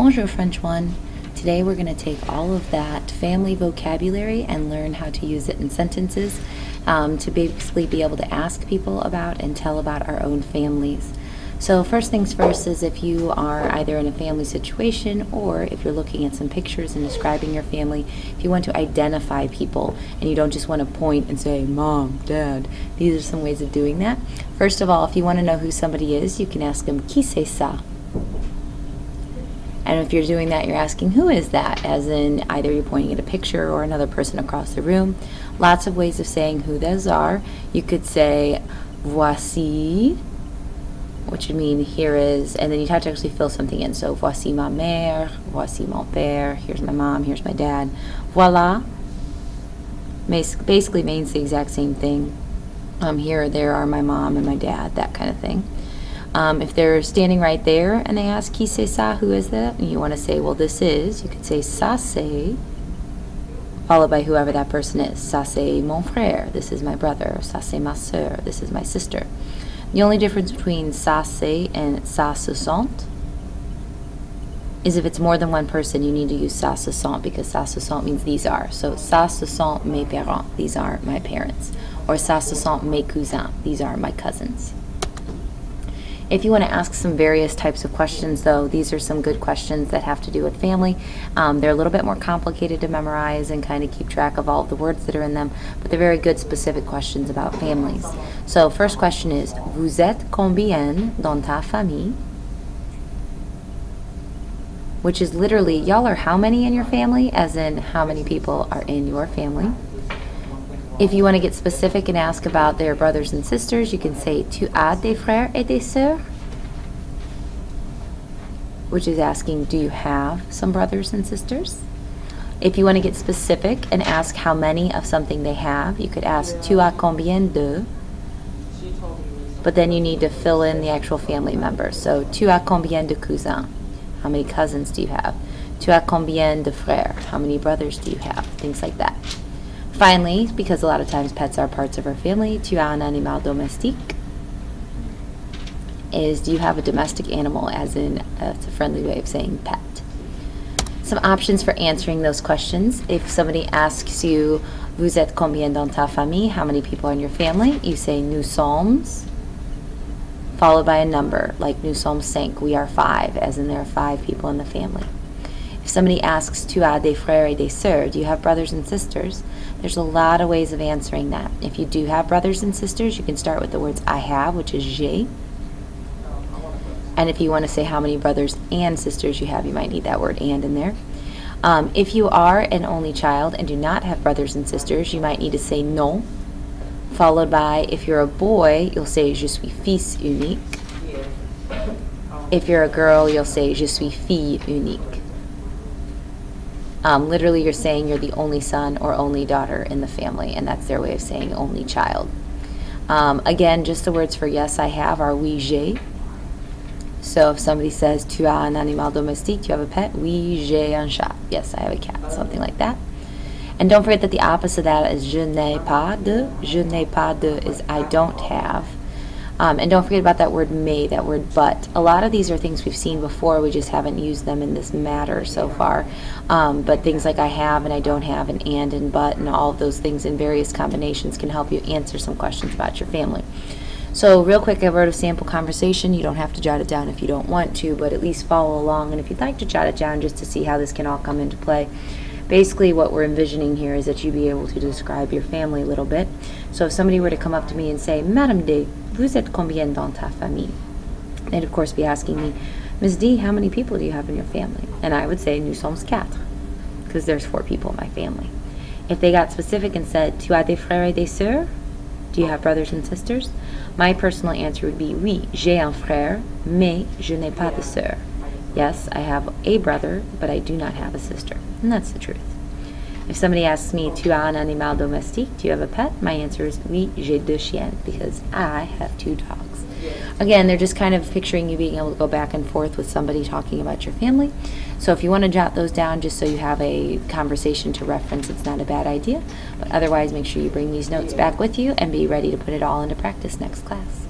Bonjour French 1. Today we're going to take all of that family vocabulary and learn how to use it in sentences to basically be able to ask people about and tell about our own families. So first things first is if you are either in a family situation or if you're looking at some pictures and describing your family, if you want to identify people and you don't just want to point and say, Mom, Dad, these are some ways of doing that. First of all, if you want to know who somebody is, you can ask them, Qui c'est ça? And if you're doing that, you're asking, who is that? As in, either you're pointing at a picture or another person across the room. Lots of ways of saying who those are. You could say, voici, which would mean here is, and then you'd have to actually fill something in. So, voici ma mère, voici mon père, here's my mom, here's my dad. Voilà basically means the exact same thing. Here or there are my mom and my dad, that kind of thing. If they're standing right there and they ask, qui c'est ça, who is that? And you want to say, well, this is, you could say, ça c'est, followed by whoever that person is. Ça c'est mon frère, this is my brother. Ça c'est ma sœur, this is my sister. The only difference between ça c'est and ça se sont is if it's more than one person, you need to use ça se sont, because ça se sont means these are. So, ça se sont mes parents, these are my parents. Or ça se sont mes cousins, these are my cousins. If you want to ask some various types of questions, though, these are some good questions that have to do with family. They're a little bit more complicated to memorize and kind of keep track of all of the words that are in them, but they're very good specific questions about families. So first question is, vous êtes combien dans ta famille? Which is literally, y'all are how many in your family, as in how many people are in your family. If you want to get specific and ask about their brothers and sisters, you can say, tu as des frères et des sœurs? Which is asking, do you have some brothers and sisters? If you want to get specific and ask how many of something they have, you could ask, tu as combien de? But then you need to fill in the actual family members. So, tu as combien de cousins? How many cousins do you have? Tu as combien de frères? How many brothers do you have? Things like that. Finally, because a lot of times pets are parts of our family, tu as un animal domestique is, do you have a domestic animal, as in, it's a friendly way of saying pet. Some options for answering those questions. If somebody asks you, vous êtes combien dans ta famille? How many people are in your family? You say, nous sommes, followed by a number, like nous sommes 5, we are 5, as in there are 5 people in the family. If somebody asks, tu as des frères et des sœurs, do you have brothers and sisters? There's a lot of ways of answering that. If you do have brothers and sisters, you can start with the words I have, which is j'ai. And if you want to say how many brothers and sisters you have, you might need that word and in there. If you are an only child and do not have brothers and sisters, you might need to say non, followed by, if you're a boy, you'll say je suis fils unique. If you're a girl, you'll say je suis fille unique. Literally, you're saying you're the only son or only daughter in the family, and that's their way of saying only child. Again, just the words for yes, I have are oui, j'ai. So if somebody says, tu as un animal domestique, do you have a pet? Oui, j'ai un chat. Yes, I have a cat, something like that. And don't forget that the opposite of that is je n'ai pas de. Je n'ai pas de is I don't have. And don't forget about that word mais, that word but. A lot of these are things we've seen before, we just haven't used them in this matter so far. But things like I have and I don't have and but and all of those things in various combinations can help you answer some questions about your family. So real quick, I wrote a sample conversation. You don't have to jot it down if you don't want to, but at least follow along. And if you'd like to jot it down just to see how this can all come into play. Basically, what we're envisioning here is that you be able to describe your family a little bit. So if somebody were to come up to me and say, Madame D, vous êtes combien dans ta famille? They'd of course be asking me, Ms. D, how many people do you have in your family? And I would say, nous sommes 4, because there's 4 people in my family. If they got specific and said, tu as des frères et des sœurs? Do you have brothers and sisters? My personal answer would be, oui, j'ai un frère, mais je n'ai pas de sœur. Yes, I have a brother, but I do not have a sister. And that's the truth. If somebody asks me, tu as un animal domestique, do you have a pet? My answer is, oui, j'ai 2 chiens, because I have 2 dogs. Again, they're just kind of picturing you being able to go back and forth with somebody talking about your family. So if you want to jot those down just so you have a conversation to reference, it's not a bad idea. But otherwise, make sure you bring these notes back with you and be ready to put it all into practice next class.